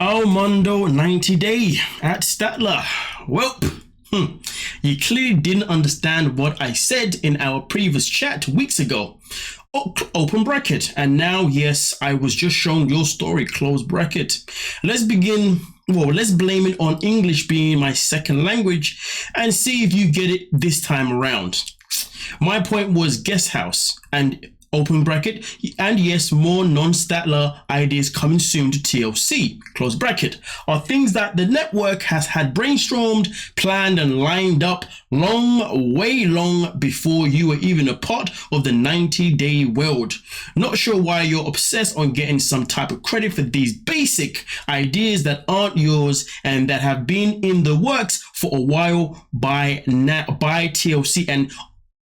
Armando 90 Day at Statler. Well, you clearly didn't understand what I said in our previous chat weeks ago. Open bracket. And now, yes, I was just showing your story, close bracket. Let's begin. Well, let's blame it on English being my second language and see if you get it this time around. My point was guest house and open bracket, and yes, more non-Statler ideas coming soon to TLC, close bracket, are things that the network has had brainstormed, planned, and lined up way long before you were even a part of the 90-day world. Not sure why you're obsessed on getting some type of credit for these basic ideas that aren't yours and that have been in the works for a while by TLC and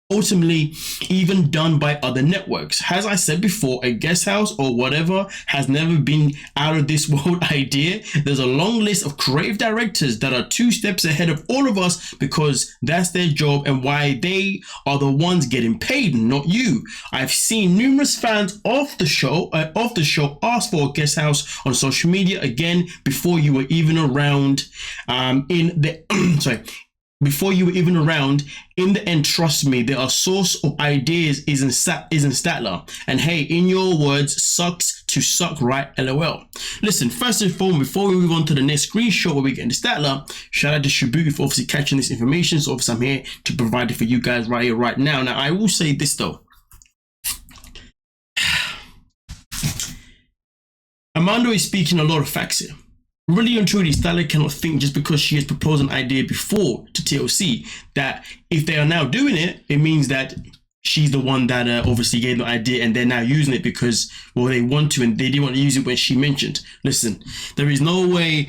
ultimately even done by other networks. As I said before, a guest house or whatever has never been out of this world idea. There's a long list of creative directors that are 2 steps ahead of all of us because that's their job and why they are the ones getting paid, not you. I've seen numerous fans of the show ask for a guest house on social media again before you were even around before you were even around. In the end, trust me, their source of ideas isn't Statler. And hey, in your words, sucks to suck, right? LOL. Listen, first and foremost, before we move on to the next screenshot where we get into Statler, shout out to Shabu for obviously catching this information. So obviously I'm here to provide it for you guys right here, right now. Now, I will say this though. Armando is speaking a lot of facts here. Really and truly, Statler cannot think just because she has proposed an idea before to TLC that if they are now doing it, it means that she's the one that obviously gave the idea and they're now using it because, well, they want to and they didn't want to use it when she mentioned. Listen, there is no way.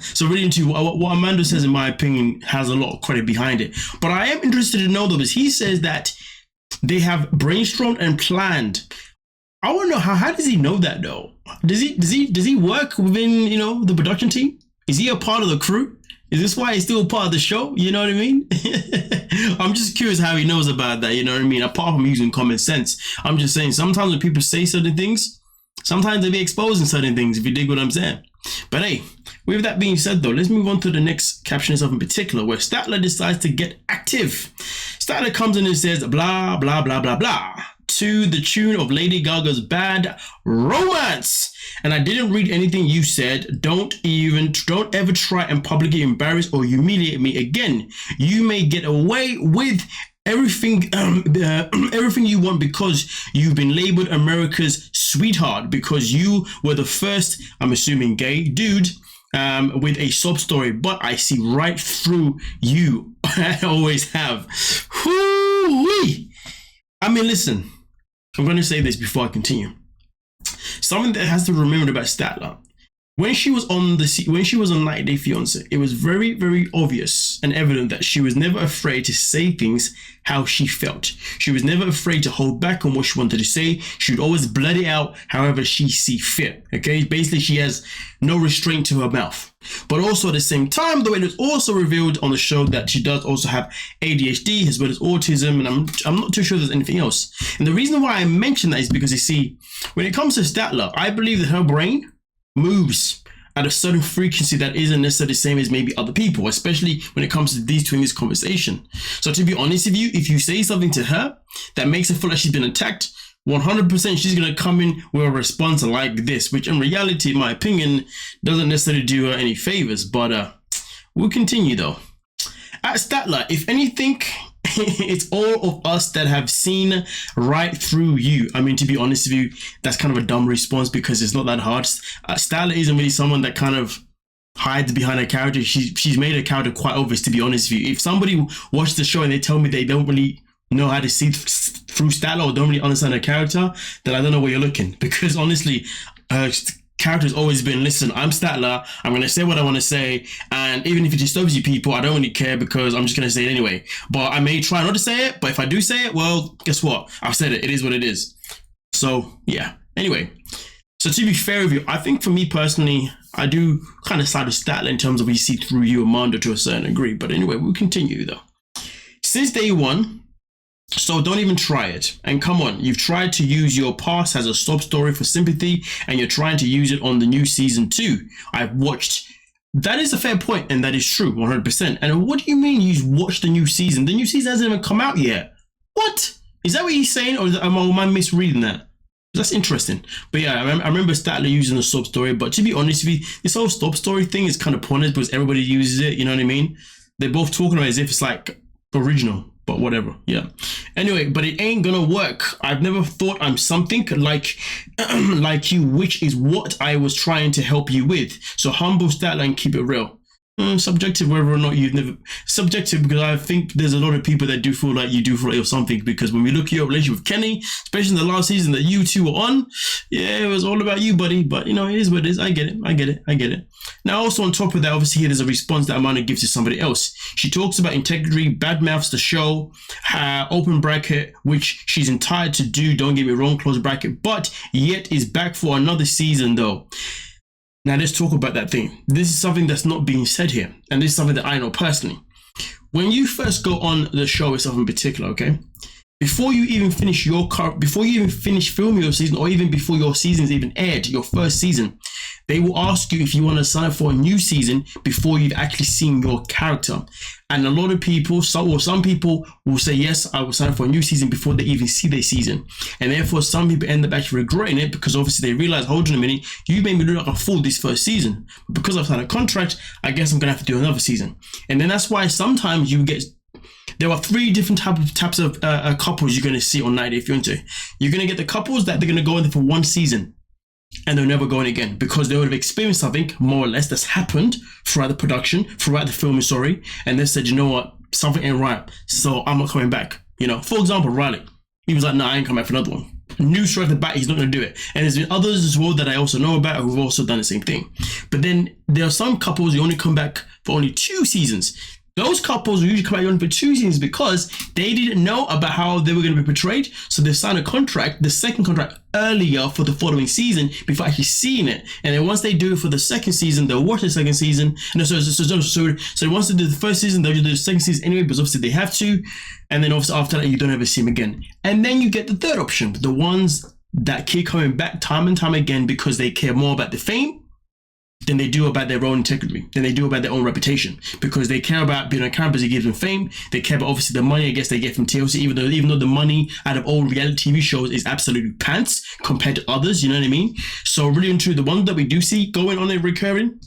So really into what Armando says, in my opinion, has a lot of credit behind it. But I am interested to know though, because he says that they have brainstormed and planned. I want to know how does he know that though? Does he work within, the production team? Is he a part of the crew? Is this why he's still a part of the show? You know what I mean? I'm just curious how he knows about that, you know what I mean? Apart from using common sense. I'm just saying sometimes when people say certain things, sometimes they be exposing certain things, if you dig what I'm saying. But hey, with that being said though, let's move on to the next caption itself in particular, where Statler decides to get active. Statler comes in and says blah, blah, blah, blah, blah, to the tune of Lady Gaga's Bad Romance. And I didn't read anything you said. Don't ever try and publicly embarrass or humiliate me again. You may get away with everything you want because you've been labeled America's sweetheart because you were the first, I'm assuming gay dude with a sob story, but I see right through you. I always have. Whoo-wee. I mean, listen, I'm going to say this before I continue. Something that has to be remembered about Statler. When she was on 90 Day Fiancé, it was very, very obvious and evident that she was never afraid to say things how she felt. She was never afraid to hold back on what she wanted to say. She would always blurt it out however she see fit. Okay, basically she has no restraint to her mouth. But also at the same time, though, it was also revealed on the show that she does also have ADHD as well as autism, and I'm not too sure there's anything else. And the reason why I mention that is because, you see, when it comes to Statler, I believe that her brain moves at a certain frequency that isn't necessarily the same as maybe other people, especially when it comes to these two in this conversation. So to be honest with you, if you say something to her that makes her feel like she's been attacked, 100% she's going to come in with a response like this, which in reality, in my opinion, doesn't necessarily do her any favors. But we'll continue though. At Statler, if anything, it's all of us that have seen right through you. I mean, to be honest with you, that's kind of a dumb response because it's not that hard. Statler isn't really someone that kind of hides behind her character. She's made her character quite obvious, to be honest with you. If somebody watched the show and they tell me they don't really know how to see through Statler or don't really understand her character, then I don't know where you're looking. Because honestly, her character has always been, listen, I'm Statler, I'm going to say what I want to say, and even if it disturbs you people, I don't really care because I'm just going to say it anyway. But I may try not to say it, but if I do say it, well, guess what? I've said it. It is what it is. So, yeah. Anyway, so to be fair with you, I think for me personally, I do kind of side with Statler in terms of we see through you, Armando, to a certain degree. But anyway, we'll continue though. Since day one, So don't even try it. And come on, you've tried to use your past as a sob story for sympathy, and you're trying to use it on the new season too. I've watched. That is a fair point, and that is true, 100%. And what do you mean you've watched the new season? The new season hasn't even come out yet. What? Is that what he's saying, or am I misreading that? That's interesting. But yeah, I remember Statler using the sob story, but to be honest with you, this whole sob story thing is kind of pointless because everybody uses it, you know what I mean? They're both talking about it as if it's like original. But whatever, yeah. Anyway, but it ain't gonna work. I've never thought I'm something like you, which is what I was trying to help you with. So humble, Statler, and keep it real. Subjective, whether or not you've never... Subjective, because I think there's a lot of people that do feel like you do feel like you're something, because when we look at your relationship with Kenny, especially in the last season that you two were on, yeah, it was all about you, buddy. But, you know, it is what it is. I get it. Now, also on top of that, obviously, here there's a response that Armando gives to somebody else. She talks about integrity, badmouths the show, open bracket, which she's entitled to do, don't get me wrong, close bracket, but yet is back for another season, though. Now, let's talk about that thing. This is something that's not being said here. And this is something that I know personally. When you first go on the show itself in particular, okay? Before you even finish filming your season, or even before your season's even aired, your first season, they will ask you if you want to sign up for a new season before you've actually seen your character. And a lot of people, some people will say, yes, I will sign up for a new season before they even see their season. And therefore, some people end up actually regretting it because obviously they realize, hold on a minute, you made me look like a fool this first season. But because I've signed a contract, I guess I'm going to have to do another season. And then that's why sometimes you get... There are three different types of couples you're going to see on 90 Day Fiancé. You're going to get the couples that they're going to go in there for one season and they're never going again because they would have experienced something more or less that's happened throughout the production, throughout the filming, and they said, you know what, something ain't right, so I'm not coming back. You know, for example, Riley, he was like, no, I ain't coming back for another one. Knew straight off the bat he's not going to do it. And there's been others as well that I also know about who've also done the same thing. But then there are some couples who only come back for only 2 seasons. Those couples will usually come out for 2 seasons because they didn't know about how they were going to be portrayed. So they signed a contract, the second contract, earlier for the following season before actually seeing it. And then once they do it for the second season, they'll watch the second season. And so once they do the first season, they'll do the second season anyway, because obviously they have to. And then obviously after that, you don't ever see them again. And then you get the third option, the ones that keep coming back time and time again because they care more about the fame than they do about their own integrity, than they do about their own reputation, because they care about being on camera because it gives them fame. They care about obviously the money I guess they get from TLC, even though the money out of all reality TV shows is absolutely pants compared to others, you know what I mean? So really and true, the ones that we do see going on and recurring,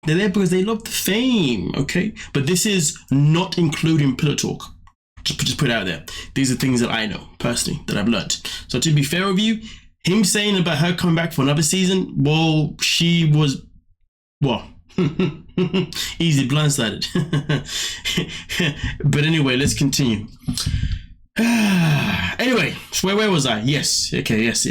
they're there because they love the fame, okay? But this is not including pillow talk. Just put it out there. These are things that I know personally that I've learned. So to be fair with you, him saying about her coming back for another season, well, she was, well, easy blindsided. But anyway, let's continue. Anyway, so where was I? Yes. Okay, yes.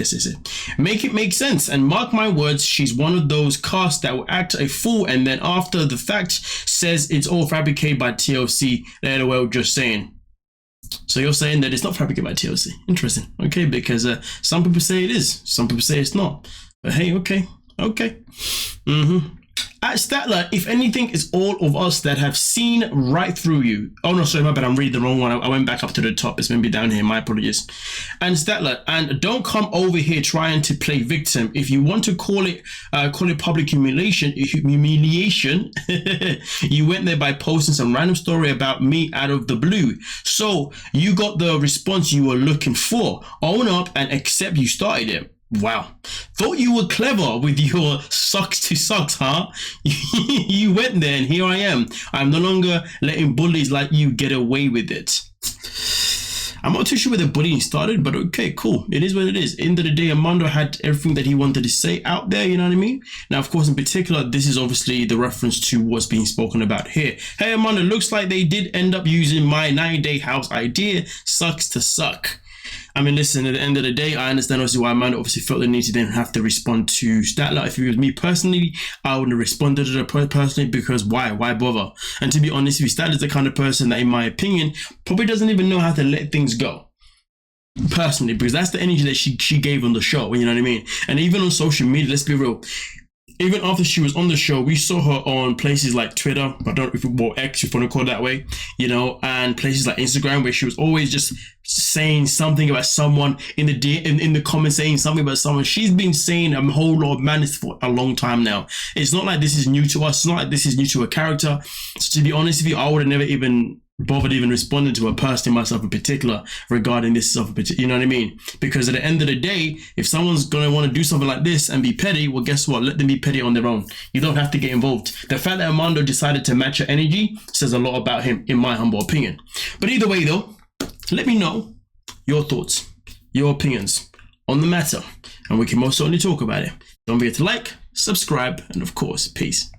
Make it make sense. And mark my words, she's one of those casts that will act a fool and then after the fact says it's all fabricated by TLC. LOL, just saying. So you're saying that it's not fabricated by TLC. Interesting. Okay, because some people say it is. Some people say it's not. But hey, okay. At Statler, if anything, it's all of us that have seen right through you. Oh no, sorry, my bad. I'm reading the wrong one. I went back up to the top. It's maybe down here. My apologies. And Statler, and don't come over here trying to play victim. If you want to call it public humiliation, you went there by posting some random story about me out of the blue. So you got the response you were looking for. Own up and accept you started it. Wow. Thought you were clever with your socks to socks, huh? You went there and here I am. I'm no longer letting bullies like you get away with it. I'm not too sure where the bullying started, but okay, cool. It is what it is. End of the day, Armando had everything that he wanted to say out there, you know what I mean? Now, of course, in particular, this is obviously the reference to what's being spoken about here. Hey, Armando, looks like they did end up using my 90-day house idea. Sucks to suck. I mean, listen, at the end of the day, I understand obviously why Armando obviously felt the need to then have to respond to Statler. If it was me personally, I wouldn't have responded to her personally because why? Why bother? And to be honest with you, Statler's the kind of person that, in my opinion, probably doesn't even know how to let things go. Personally, because that's the energy that she gave on the show, you know what I mean? And even on social media, let's be real, even after she was on the show, we saw her on places like Twitter, I don't know if X, if you want to call it that way, you know, and places like Instagram, where she was always just saying something about someone in the comments, saying something about someone. She's been saying a whole lot of madness for a long time now. It's not like this is new to us. It's not like this is new to her character. So to be honest with you, I would have never even bothered even responding to her personally, myself in particular, regarding this stuff, you know what I mean? Because at the end of the day, if someone's gonna want to do something like this and be petty, well, guess what? Let them be petty on their own. You don't have to get involved. The fact that Armando decided to match her energy says a lot about him, in my humble opinion. But either way though, let me know your thoughts, your opinions on the matter, and we can most certainly talk about it. Don't forget to like, subscribe, and of course, peace.